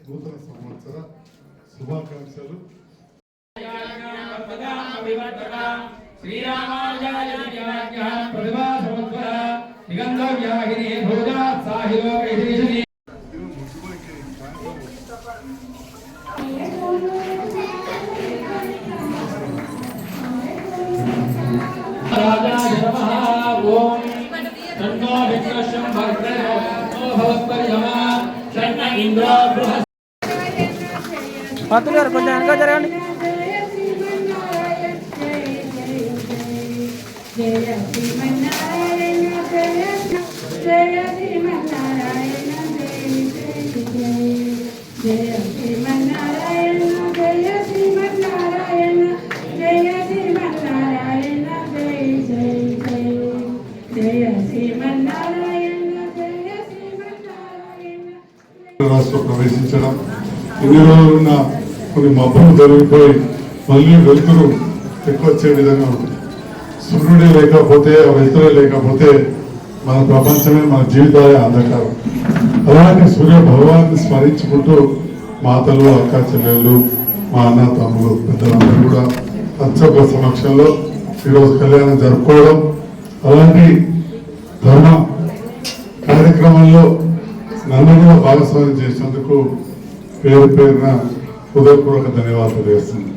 నూతన సంవత్సర శుభాకాంక్షలు. పాత్రలు గారు కొంచెం వెనక జరగండి. రాష్ట్రం ప్రవేశించడం, ఇన్ని రోజులున్న కొన్ని మబ్బులు జరిగిపోయి మళ్ళీ వెలుతురు ఎక్కువ వచ్చే విధంగా ఉంటుంది. సూర్యుడే లేకపోతే ఆ వెలుతురే లేకపోతే మన ప్రపంచమే మన జీవితాలే అంధకారం. అలాంటి సూర్య భగవాన్ని స్మరించుకుంటూ మాతలు, అక్క చెల్లెళ్ళు, మా అన్న తమ్ముడు పెద్దలందరూ కూడా అర్చకుల సమక్షంలో ఈరోజు కళ్యాణం జరుపుకోవడం, అలాంటి ధర్మ కార్యక్రమంలో నన్ను కూడా భాగస్వామ్యం చేసినందుకు పేరు పేరున హృదయపూర్వక ధన్యవాదాలు తెలియజేస్తున్నాను.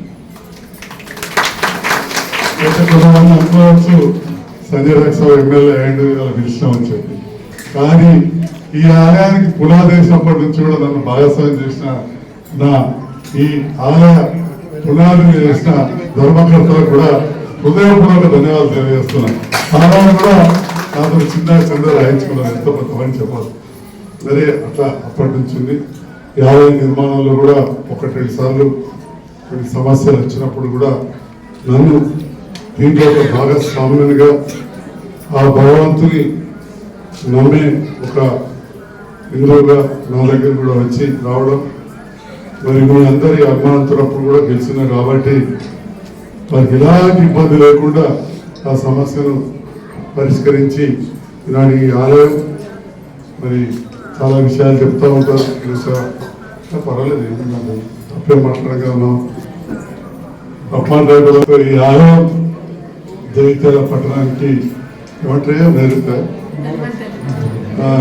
కొంతమంది అనుకోవచ్చు సంజయ్ రాక్సరావు ఎమ్మెల్యే అయ్యిండు ఇలా పిలిచినామని చెప్పి, కానీ ఈ ఆలయానికి పునాదేసినప్పటి నుంచి కూడా నన్ను భాగస్వామ్యం చేసిన నా ఈ ఆలయ పునాదిని చేసిన ధర్మకర్తలకు కూడా హృదయపూర్వక ధన్యవాదాలు తెలియజేస్తున్నాను. ఆలయం కూడా నాతో చిన్న చంద్ర రాయించుకున్నాను, ఎంతో కొంతమంది చెప్పాలి. సరే అట్లా అప్పటి నుంచి ఉంది. ఈ ఆలయ నిర్మాణంలో కూడా 1-2 సార్లు కొన్ని సమస్యలు వచ్చినప్పుడు కూడా నన్ను దీంట్లో ఒక భాగస్వామ్యునిగా ఆ భగవంతుని నమ్మే ఒక హిందువుగా నా దగ్గర కూడా వచ్చి రావడం, మరి మీ అందరి అభిమానంతున్నప్పుడు కూడా గెలిచిన కాబట్టి వారికి ఎలాంటి ఇబ్బంది లేకుండా ఆ సమస్యను పరిష్కరించి ఈనాడు ఈ ఆలయం మరి చాలా విషయాలు చెప్తూ ఉంటారు. పర్వాలేదు, ఏమన్నా తప్పే మాట్లాడగలను. అప్పాన్ రైతులతో ఈ ఆలయం జగిత్యాల పట్టణానికి ఏమంటాయో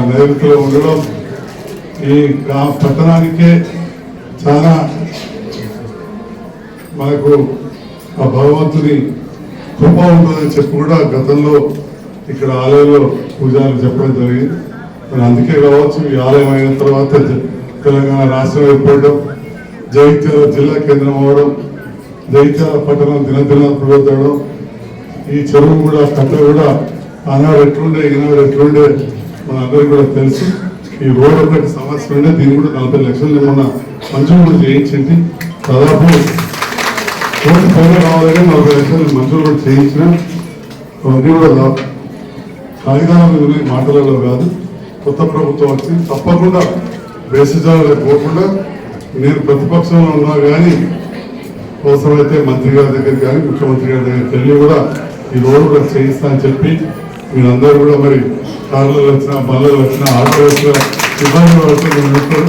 నైరుతిలో ఉండడం, ఈ పట్టణానికే చాలా మనకు ఆ భగవంతుని కృప ఉంటుందని చెప్పి కూడా గతంలో ఇక్కడ ఆలయంలో పూజలు చెప్పడం జరిగింది. మరి అందుకే కావచ్చు ఈ ఆలయం అయిన తర్వాత తెలంగాణ రాష్ట్రం ఏర్పడడం, జగిత్యాల జిల్లా కేంద్రం అవ్వడం, జగిత్యాల పట్టణం దినదినాభివృద్ధి అవ్వడం, ఈ చెరువు కూడా కట్ట కూడా ఆనాడు ఎట్లుండే ఈనాడు ఎట్లుండే మనందరికీ కూడా తెలుసు. ఈ రోడ్ ఒకటి సమస్య ఉండే, దీన్ని కూడా 40 లక్షలు మొన్న మంజూరు కూడా చేయించింది. దాదాపు కోటి పైన కావాలని 40 లక్షలు మంజూరు కూడా చేయించిన. అవన్నీ కూడా కాగితాల మీద మాటలలో కాదు. కొత్త ప్రభుత్వం వచ్చి తప్పకుండా బేసిజాలు పోకుండా నేను ప్రతిపక్షంలో ఉన్నా కానీ అవసరమైతే మంత్రి గారి దగ్గర కానీ ముఖ్యమంత్రి గారి దగ్గరికి వెళ్ళి కూడా ఈ రోడ్డు కూడా చేయిస్తా అని చెప్పి మీరందరూ కూడా మరి కార్లలో వచ్చినా, బళ్ళలో వచ్చినా, ఆటో వచ్చినా, ఇబ్బందులు వస్తే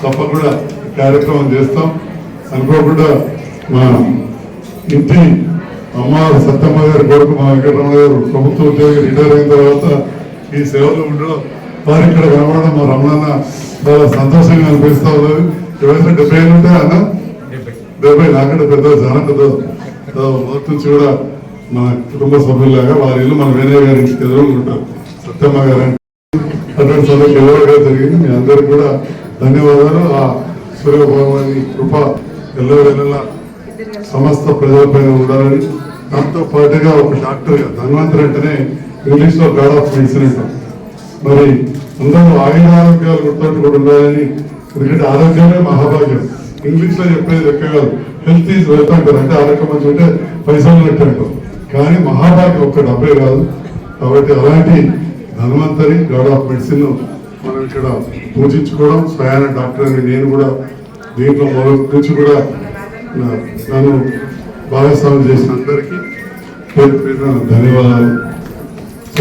తప్పకుండా కార్యక్రమం చేస్తాం. అనుకోకుండా మా ఇంటి అమ్మవారు సత్యమ్మ గారి కొడుకు మా వెంకటరమణ గారు ప్రభుత్వ ఉద్యోగి రిటైర్ అయిన తర్వాత ఈ సేవలు ఉండడం, వారు ఇక్కడ కనబడడం మా రమణన్న చాలా సంతోషంగా అనిపిస్తూ ఉన్నది. వయసు 70 ఏళ్ళు ఉంటాయి అన్న, 70 నాకంటే పెద్ద చాలా పెద్ద. మొదటి నుంచి కూడా మన కుటుంబ సభ్యులాగా వారి ఇల్లు మన వేణయ్య గారి ఇంటికి ఎదురు ఉంటారు. సత్యమ్మ గారు అటువంటి సభకు ఎవరుగా జరిగింది. మీ అందరికి కూడా ధన్యవాదాలు. ఆ సూర్య భగవాని కృప ఎల్లవేళలా సమస్త ప్రజలపైన ఉండాలని, దాంతో పాటుగా ఒక డాక్టర్గా ధన్వంతరి అంటేనే ఇంగ్లీష్లో గాడ్ ఆఫ్ మెడిసిన్ అంటాం. మరి అందరూ ఆరోగ్యాలు గుర్తు కూడా ఉండాలని, ఎందుకంటే ఆరోగ్యమే మహాభాగ్యం. ఇంగ్లీష్లో చెప్పేది లెక్క కాదు, హెల్త్ ఈజ్ వెల్త్ అంటారు. అంటే ఆరోగ్యం మంచి ఉంటే పైసలు నెట్టు అంటారు, కానీ మహాభాగ్యం ఒక్క డబ్బే కాదు. కాబట్టి అలాంటి ధన్వంతరి గాడ్ ఆఫ్ మెడిసిన్ మనం ఇక్కడ పూజించుకోవడం, స్వయాన డాక్టర్ అని నేను కూడా దీంట్లో మొదటి నుంచి కూడా నన్ను భాగస్వామ్యం చేసిన అందరికీ పేరు పేరున ధన్యవాదాలు.